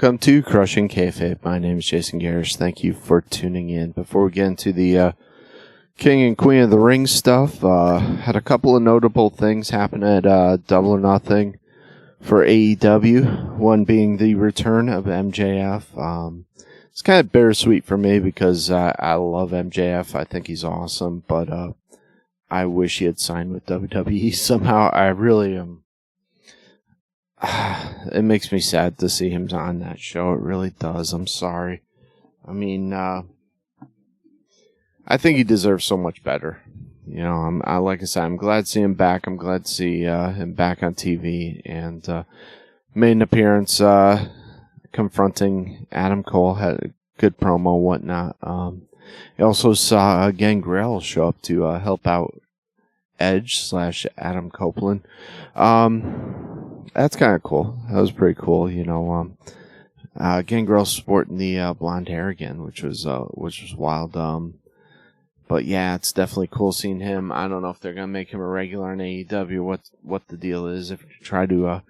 Welcome to Crushing Kayfabe. My name is Jason Garish. Thank you for tuning in. Before we get into the King and Queen of the Ring stuff, had a couple of notable things happen at Double or Nothing for AEW. One being the return of MJF. It's kind of bittersweet for me because I love MJF. I think he's awesome, but I wish he had signed with WWE somehow. I really am. It makes me sad to see him on that show. It really does. I'm sorry. I mean, I think he deserves so much better. You know, like I said, I'm glad to see him back. I'm glad to see him back on TV, and made an appearance confronting Adam Cole. Had a good promo, whatnot. I also saw Gangrel show up to help out Edge / Adam Copeland. That's kind of cool. That was pretty cool, you know. Gangrel sporting the blonde hair again, which was wild. But yeah, it's definitely cool seeing him. I don't know if they're gonna make him a regular on AEW. What the deal is? If you try to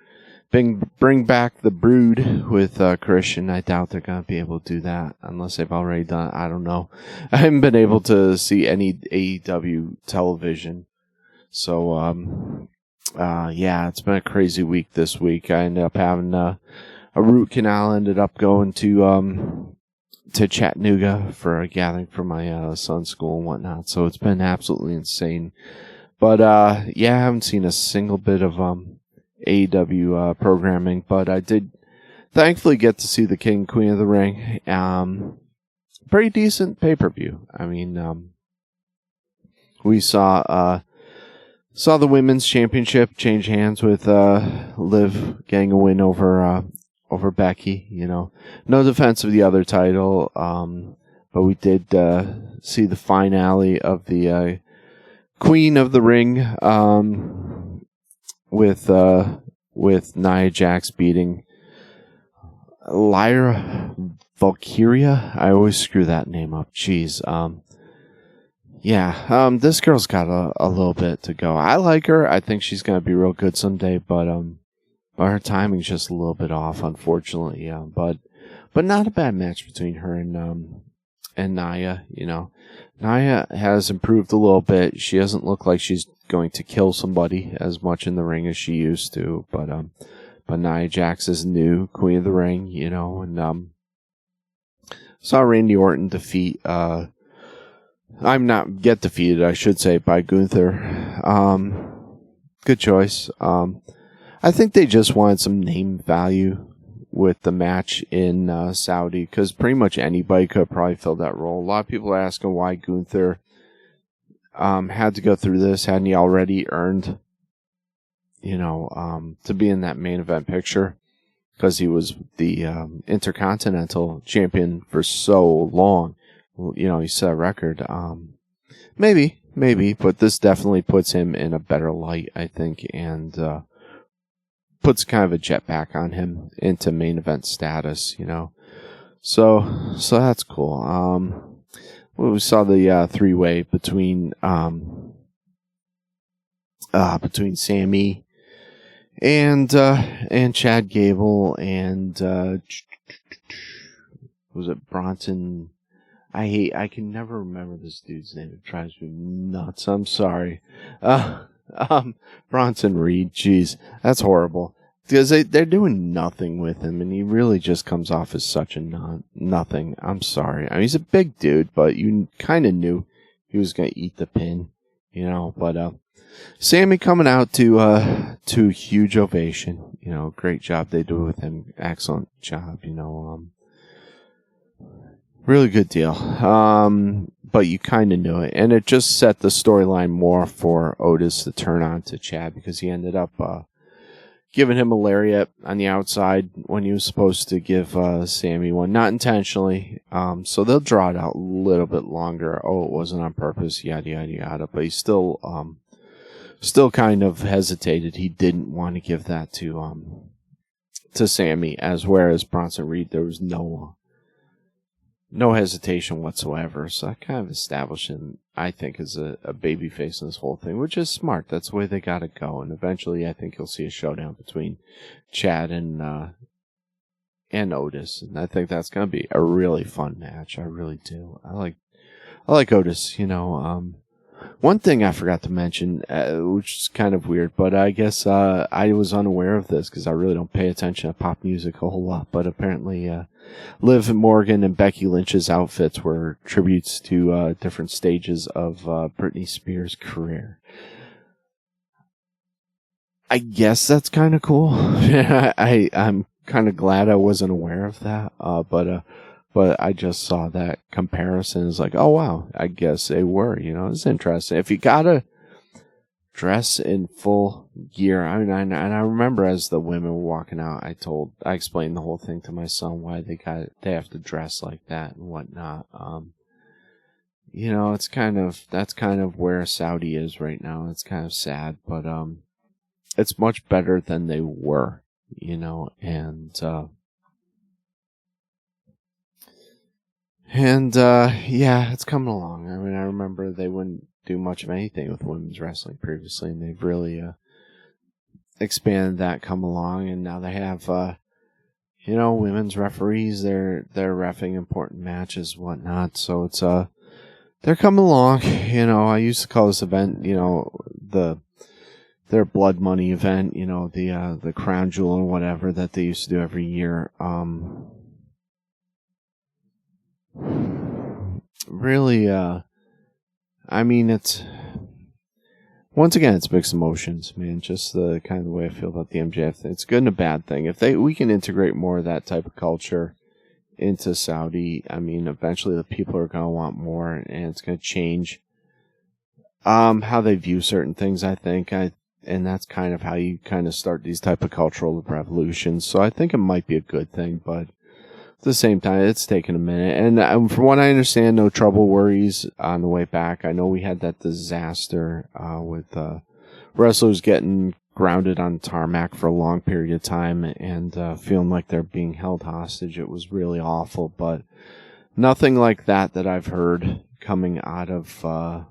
bring back the Brood with Christian, I doubt they're gonna be able to do that unless they've already done it. I don't know. I haven't been able to see any AEW television, so yeah, it's been a crazy week this week. I ended up having a root canal. Ended up going to Chattanooga for a gathering for my son's school and whatnot. So it's been absolutely insane. But yeah, I haven't seen a single bit of AEW programming. But I did thankfully get to see the King and Queen of the Ring. Pretty decent pay-per-view. I mean, we saw the women's championship change hands with Liv getting a win over Becky. You know, no defense of the other title, but we did see the finale of the Queen of the Ring with Nia Jax beating Lyra Valkyria. I always screw that name up. Jeez. Yeah, this girl's got a little bit to go. I like her. I think she's going to be real good someday, but her timing's just a little bit off, unfortunately. But not a bad match between her and Nia. You know, Nia has improved a little bit. She doesn't look like she's going to kill somebody as much in the ring as she used to. But Nia Jax is new Queen of the Ring. You know, and saw Randy Orton defeat. I'm not get defeated, I should say, by Gunther. Good choice. I think they just wanted some name value with the match in Saudi, because pretty much anybody could have probably filled that role. A lot of people are asking why Gunther had to go through this. Hadn't he already earned, you know, to be in that main event picture? Because he was the Intercontinental Champion for so long. You know, he set a record. Maybe, but this definitely puts him in a better light, I think, and puts kind of a jetpack on him into main event status, you know. So that's cool. We saw the three-way between Sammy and Chad Gable and was it Bronson? I can never remember this dude's name. It drives me nuts. I'm sorry. Bronson Reed. Jeez, that's horrible. Because they're doing nothing with him, and he really just comes off as such a nothing. I'm sorry. I mean, he's a big dude, but you kind of knew he was going to eat the pin, you know. But Sammy coming out to huge ovation. You know, great job they do with him. Excellent job, you know. Really good deal. But you kind of knew it. And it just set the storyline more for Otis to turn on to Chad, because he ended up giving him a lariat on the outside when he was supposed to give Sammy one. Not intentionally. So they'll draw it out a little bit longer. Oh, it wasn't on purpose, yada, yada, yada. But he still kind of hesitated. He didn't want to give that to Sammy, whereas Bronson Reed, there was no hesitation whatsoever. So that kind of established him, I think, as a babyface in this whole thing, which is smart. That's the way they got to go. And eventually, I think you'll see a showdown between Chad and and Otis, and I think that's gonna be a really fun match. I really do. I like Otis. One thing I forgot to mention, which is kind of weird, but I guess I was unaware of this because I really don't pay attention to pop music a whole lot. But apparently, Liv Morgan and Becky Lynch's outfits were tributes to different stages of Britney Spears' career. I guess that's kind of cool. I'm kind of glad I wasn't aware of that. But I just saw that comparison. It's like, oh wow, I guess they were. It's interesting. If you gotta dress in full gear, and I remember as the women were walking out, I explained the whole thing to my son why they have to dress like that and whatnot. That's kind of where Saudi is right now. It's kind of sad, but it's much better than they were, yeah, it's coming along. I remember they wouldn't do much of anything with women's wrestling previously, and they've really expanded that come along, and now they have women's referees. They're reffing important matches, whatnot. So it's they're coming along. I used to call this event, their Blood Money event, the Crown Jewel or whatever that they used to do every year. Really, it's once again, it's mixed emotions, man. Just the kind of way I feel about the MJF thing. It's a good and a bad thing. If we can integrate more of that type of culture into Saudi, eventually the people are going to want more, and it's going to change how they view certain things, I think. And that's kind of how you kind of start these type of cultural revolutions. So I think it might be a good thing, but at the same time, it's taken a minute. And from what I understand, no trouble worries on the way back. I know we had that disaster with wrestlers getting grounded on tarmac for a long period of time and feeling like they're being held hostage. It was really awful, but nothing like that I've heard coming out of the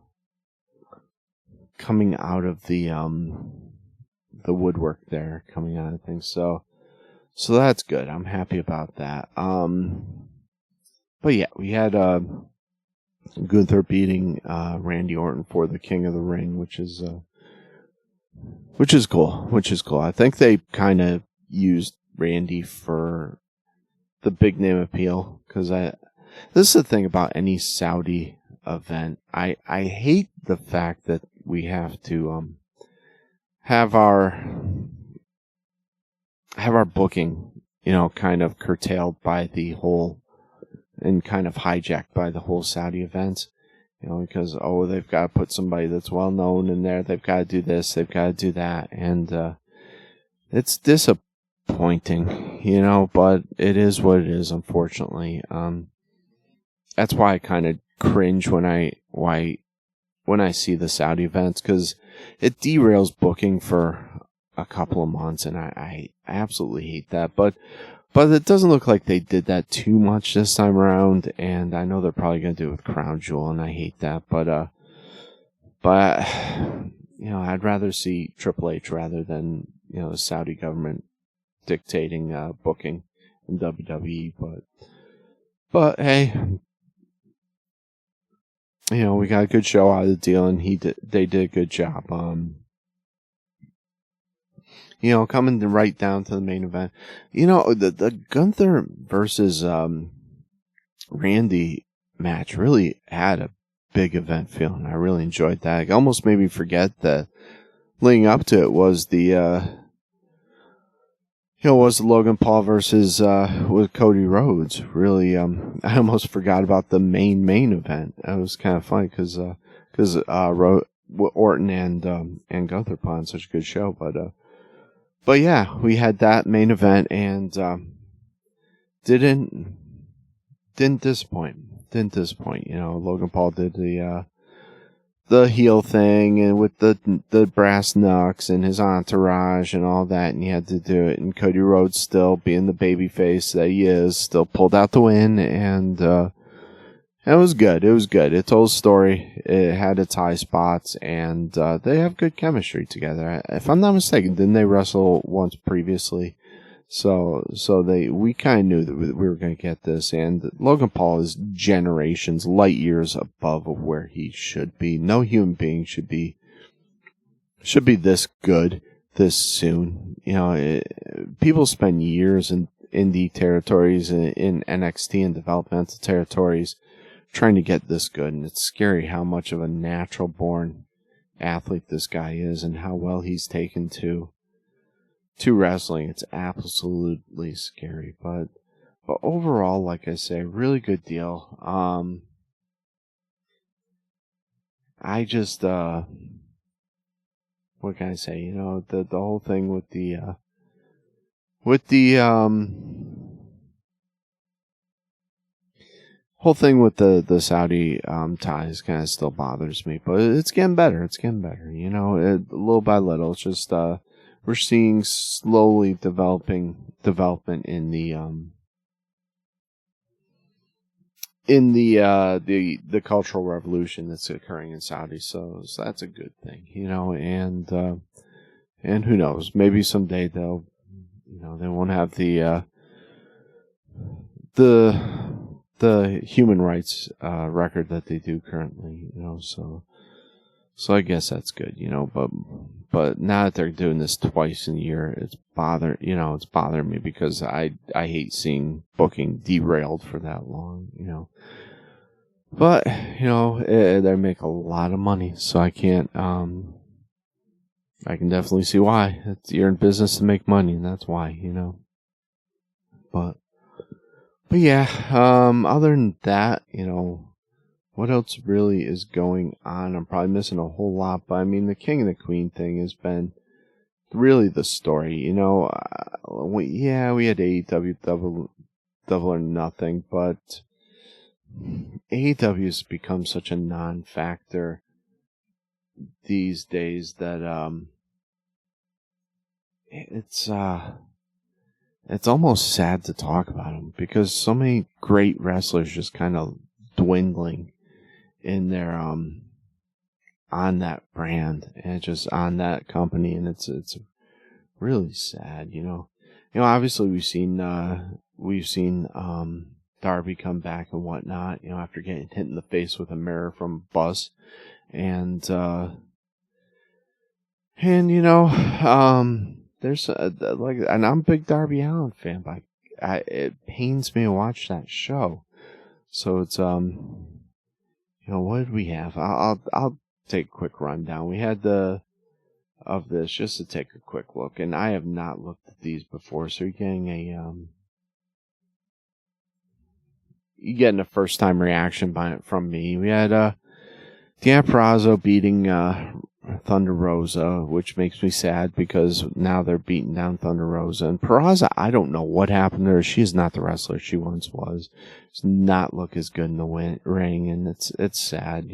woodwork there, coming out of things. So that's good. I'm happy about that. But yeah, we had Gunther beating Randy Orton for the King of the Ring, which is cool. I think they kind of used Randy for the big name appeal, because this is the thing about any Saudi event. I hate the fact that we have to have our booking, kind of curtailed by the whole, and kind of hijacked by the whole Saudi event, because they've got to put somebody that's well known in there. They've got to do this. They've got to do that, and it's disappointing, but it is what it is. Unfortunately, that's why I kind of cringe when I see the Saudi events, because it derails booking for a couple of months, and I absolutely hate that. But it doesn't look like they did that too much this time around, and I know they're probably going to do it with Crown Jewel, and I hate that. But I'd rather see Triple H rather than the Saudi government dictating booking in WWE. But hey, we got a good show out of the deal, and they did a good job. Coming right down to the main event, the Gunther versus Randy match really had a big event feeling. I really enjoyed that. It almost made me forget that leading up to it was the was Logan Paul versus with Cody Rhodes. Really, I almost forgot about the main event. It was kind of funny because Orton and Gunther put on such a good show. But yeah, we had that main event, and didn't disappoint. Logan Paul did the heel thing, and with the brass knucks and his entourage and all that, and he had to do it. And Cody Rhodes, still being the babyface that he is, still pulled out the win, and it was good. It told a story. It had its high spots, and they have good chemistry together. If I'm not mistaken, didn't they wrestle once previously? we kind of knew that we were going to get this, and Logan Paul is generations, light years above of where he should be. No human being should be this good this soon. People spend years in indie territories, in NXT and developmental territories, trying to get this good, and it's scary how much of a natural born athlete this guy is and how well he's taken to wrestling. It's absolutely scary, but overall, like I say, really good deal. I just what can I say? The whole thing with the whole thing with the Saudi ties kind of still bothers me, but it's getting better. It's getting better. Little by little. It's just we're seeing slowly development in the cultural revolution that's occurring in Saudi. So that's a good thing, and who knows? Maybe someday they won't have the human rights record that they do currently, so I guess that's good, but now that they're doing this twice in a year, it's bothering me, because I hate seeing booking derailed for that long, but they make a lot of money, so I can't I can definitely see why. You're in business to make money, and that's why, but yeah, other than that, what else really is going on? I'm probably missing a whole lot, but I mean, the King and the Queen thing has been really the story. We had AEW Double or Nothing, but AEW has become such a non-factor these days that it's almost sad to talk about them, because so many great wrestlers just kind of dwindling in their on that brand and just on that company, and it's really sad. Obviously we've seen Darby come back and whatnot, after getting hit in the face with a mirror from a bus, and there's and I'm a big Darby Allin fan, but it pains me to watch that show. So it's what did we have? I'll take a quick rundown. We had of this, just to take a quick look, and I have not looked at these before, so you're getting a first time reaction from me. We had Deonna Purrazzo beating Thunder Rosa, which makes me sad, because now they're beating down Thunder Rosa. And Purrazzo, I don't know what happened to her. She is not the wrestler she once was. Does not look as good in the ring, and it's sad,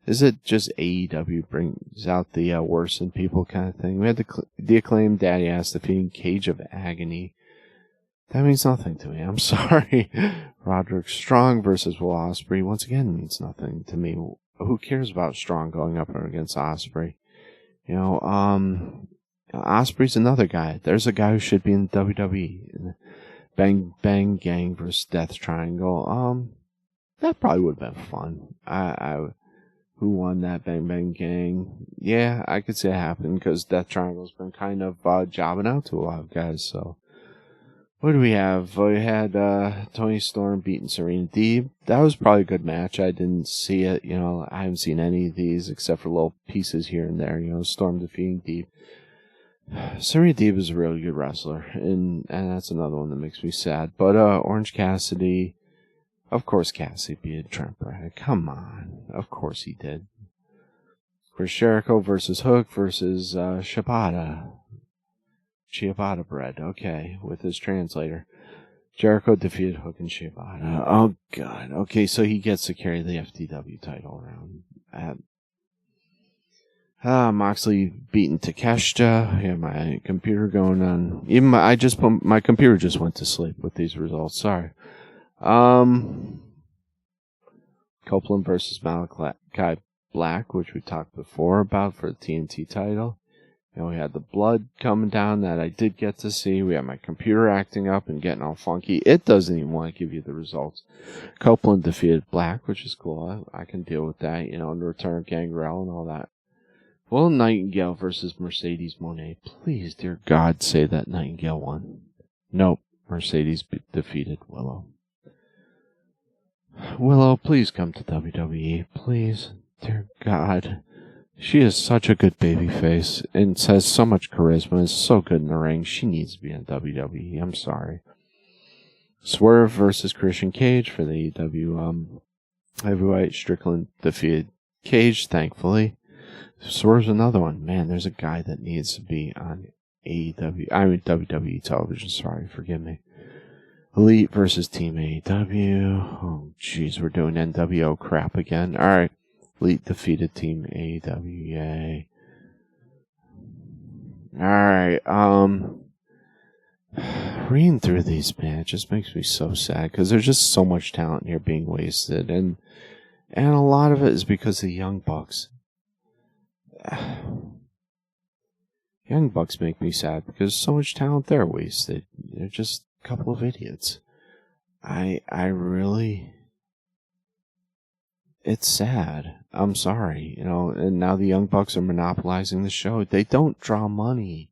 Is it just AEW brings out the worst in people kind of thing? We had the Acclaimed Daddy Ass defeating Cage of Agony. That means nothing to me. I'm sorry. Roderick Strong versus Will Ospreay once again means nothing to me. Who cares about Strong going up against Ospreay? Ospreay's another guy. There's a guy who should be in WWE. Bang Bang Gang versus Death Triangle. That probably would have been fun. Who won that Bang Bang Gang? Yeah, I could say it happened, because Death Triangle's been kind of jobbing out to a lot of guys, so. What do we have? We had Toni Storm beating Serena Deeb. That was probably a good match. I didn't see it. I haven't seen any of these except for little pieces here and there. Storm defeating Deeb. Serena Deeb is a really good wrestler, and that's another one that makes me sad. But Orange Cassidy, of course Cassidy beat Trent Beretta. Come on. Of course he did. Chris Jericho versus Hook versus Ciabatta bread, okay, with his translator. Jericho defeated Hook and Ciabatta. Oh, God. Okay, so he gets to carry the FTW title around. Moxley beating Takeshita. Yeah, my computer going on. Even my computer just went to sleep with these results. Sorry. Copeland versus Malachi Black, which we talked before about for the TNT title. You know, we had the blood coming down that I did get to see. We had my computer acting up and getting all funky. It doesn't even want to give you the results. Copeland defeated Black, which is cool. I can deal with that, you know, and return of Gangrel and all that. Will Nightingale versus Mercedes Moné. Please, dear God, say that Nightingale won. Nope. Mercedes defeated Willow. Willow, please come to WWE. Please. Dear God. She is such a good baby face and has so much charisma. Is so good in the ring. She needs to be in WWE. I'm sorry. Swerve versus Christian Cage for the AEW heavyweight. Strickland defeated Cage, thankfully. Swerve's another one. Man, there's a guy that needs to be on WWE television. Sorry, forgive me. Elite versus Team AEW. Oh, jeez, we're doing NWO crap again. All right. Elite defeated Team AEW. Yay. Alright, reading through these, man, it just makes me so sad because there's just so much talent here being wasted, and a lot of it is because of the Young Bucks. Young Bucks make me sad because so much talent there wasted. They're just a couple of idiots. I really... It's sad. I'm sorry, you know, and now the Young Bucks are monopolizing the show. They don't draw money.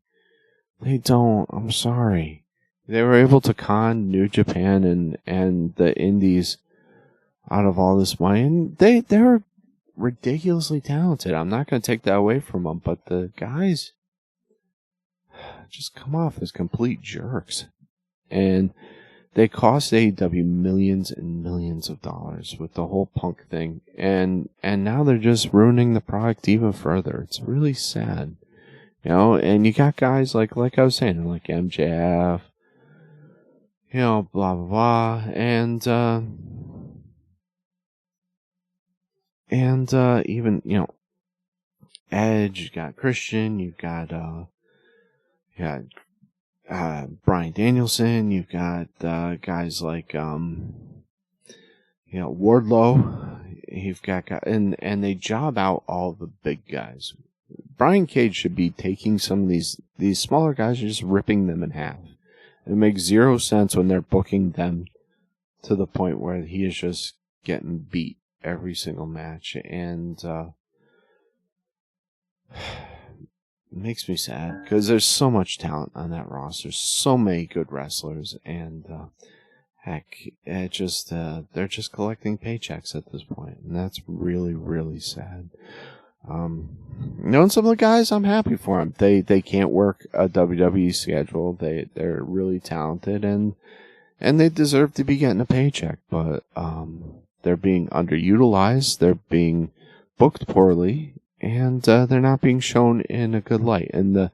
They don't. I'm sorry. They were able to con New Japan and the Indies out of all this money, and they're ridiculously talented. I'm not going to take that away from them, but the guys just come off as complete jerks. And they cost AEW millions and millions of dollars with the whole Punk thing, and now they're just ruining the product even further. It's really sad, you know. And you got guys like I was saying, like MJF, you know, blah blah blah, and even, you know, Edge. You got Christian. You've got Bryan Danielson. You've got guys like you know, Wardlow. You've got guys, and they job out all the big guys. Brian Cage should be taking some of these smaller guys and just ripping them in half. It makes zero sense when they're booking them to the point where he is just getting beat every single match, and it makes me sad because there's so much talent on that roster, so many good wrestlers, and heck, it just they're just collecting paychecks at this point, and that's really, really sad. You know, and some of the guys, I'm happy for them. They can't work a WWE schedule. They're really talented, and they deserve to be getting a paycheck, but they're being underutilized. They're being booked poorly. And they're not being shown in a good light. And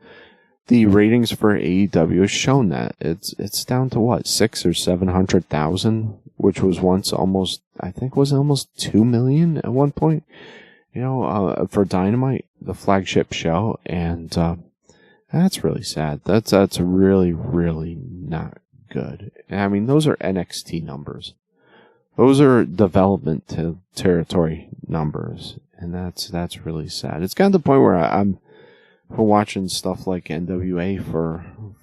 the ratings for AEW has shown that. It's down to what, 600,000 or 700,000, which was once almost, I think, was almost 2 million at one point. You know, for Dynamite, the flagship show, and that's really sad. That's really, really not good. I mean, those are NXT numbers. Those are development territory numbers. And that's really sad. It's gotten to the point where I'm watching stuff like NWA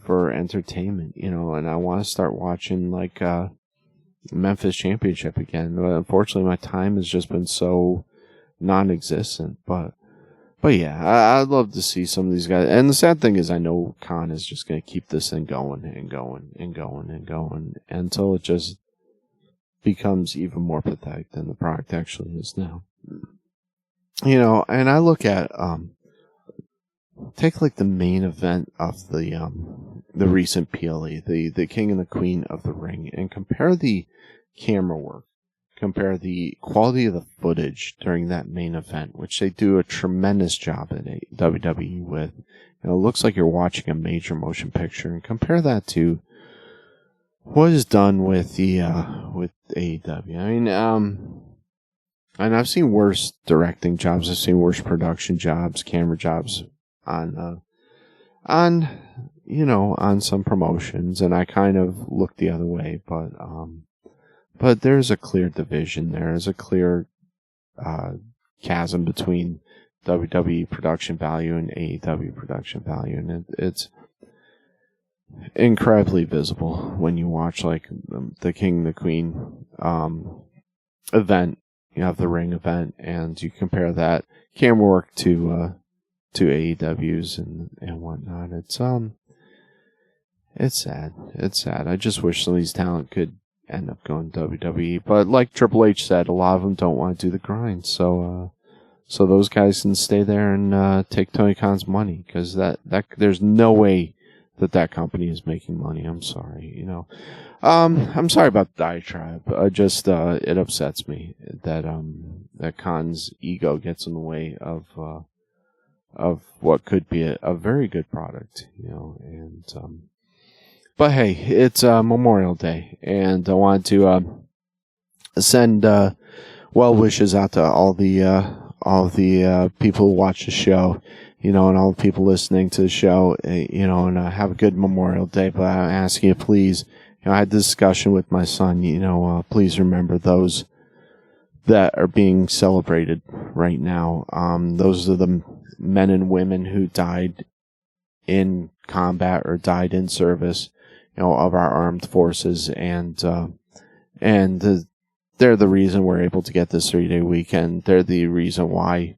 for entertainment, you know, and I want to start watching like Memphis Championship again. But unfortunately, my time has just been so non-existent. But yeah, I'd love to see some of these guys. And the sad thing is, I know Khan is just going to keep this thing going and going and going and going until it just becomes even more pathetic than the product actually is now. You know, and I look at take like the main event of the recent PLE, the King and the Queen of the Ring, and compare the camera work, compare the quality of the footage during that main event, which they do a tremendous job at WWE with. You know, it looks like you're watching a major motion picture, and compare that to what is done with the with AEW. I mean, and I've seen worse directing jobs. I've seen worse production jobs, camera jobs on you know, on some promotions, and I kind of look the other way. But there's a clear division. There's a clear chasm between WWE production value and AEW production value, and it's incredibly visible when you watch like the King the Queen event. You have the ring event, and you compare that camera work to AEW's and whatnot. It's sad. It's sad. I just wish some of these talent could end up going to WWE, but like Triple H said, a lot of them don't want to do the grind, so those guys can stay there and take Tony Khan's money, because that there's no way that company is making money. I'm sorry, I'm sorry about the diatribe. It upsets me that that Khan's ego gets in the way of what could be a very good product, and but hey, it's Memorial Day, and I wanted to send well wishes out to all the people who watch the show, and all the people listening to the show, and have a good Memorial Day. But I'm asking you, please, I had this discussion with my son, please remember those that are being celebrated right now. Those are the men and women who died in combat or died in service, of our armed forces, and they're the reason we're able to get this 3-day weekend. They're the reason why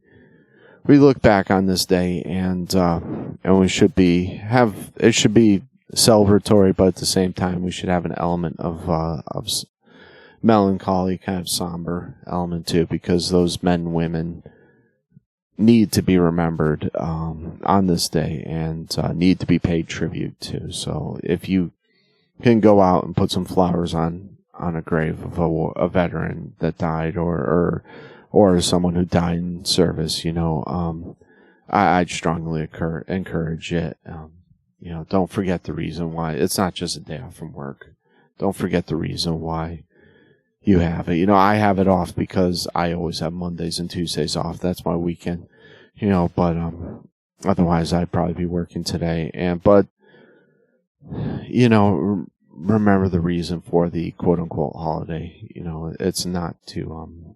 we look back on this day, and we should be celebratory, but at the same time we should have an element of melancholy, kind of somber element too, because those men and women need to be remembered on this day, and need to be paid tribute to. So if you can go out and put some flowers on a grave of a veteran that died, or someone who died in service, I'd strongly encourage it. Don't forget the reason why. It's not just a day off from work. Don't forget the reason why you have it. I have it off because I always have Mondays and Tuesdays off. That's my weekend, but otherwise I'd probably be working today. But remember the reason for the quote unquote holiday. It's not to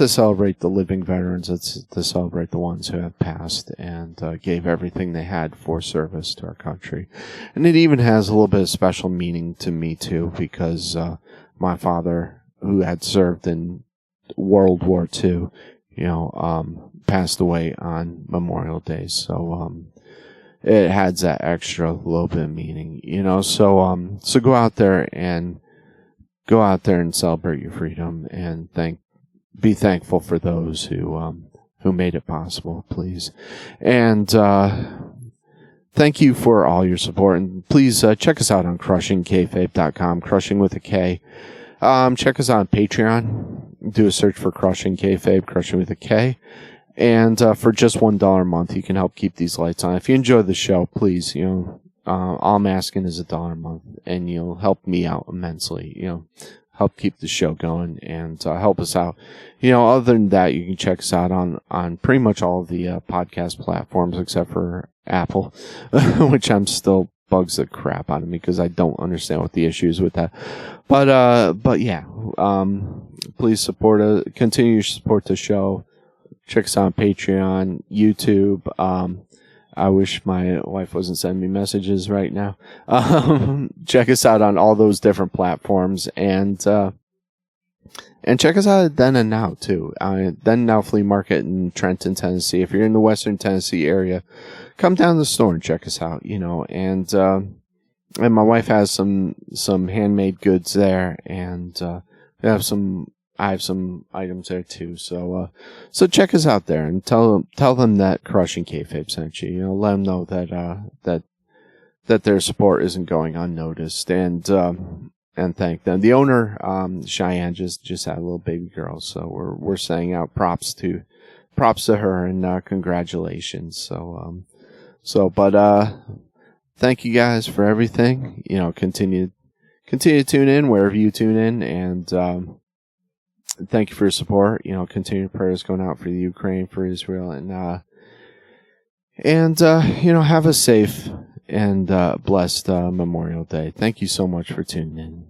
celebrate the living veterans. It's to celebrate the ones who have passed and gave everything they had for service to our country. And it even has a little bit of special meaning to me too, because my father, who had served in World War II, passed away on Memorial Day. So it adds that extra little bit of meaning, so go out there and celebrate your freedom, and be thankful for those who made it possible, please. And thank you for all your support, and please check us out on crushingkayfabe.com, crushing with a K. Check us out on Patreon. Do a search for Crushing Kayfabe, crushing with a K. And for just $1 a month, you can help keep these lights on. If you enjoy the show, please, all I'm asking is $1 a month, and you'll help me out immensely. Help keep the show going, and help us out. Other than that, you can check us out on pretty much all of the podcast platforms except for Apple, which still bugs the crap out of me because I don't understand what the issue is with that. But yeah, please continue to support the show. Check us out on Patreon, YouTube. I wish my wife wasn't sending me messages right now. Check us out on all those different platforms, and check us out at Then and Now too. Then and Now Flea Market in Trenton, Tennessee. If you're in the Western Tennessee area, come down to the store and check us out. And my wife has some handmade goods there, and I have some items there too, so check us out there and tell them that Crushing Kayfabe sent you. Let them know that their support isn't going unnoticed, and thank them. The owner, Cheyenne, just had a little baby girl, so we're saying out props to her, and congratulations. But thank you guys for everything. Continue to tune in wherever you tune in, and thank you for your support. Continued prayers going out for the Ukraine, for Israel, and have a safe and blessed Memorial Day. Thank you so much for tuning in.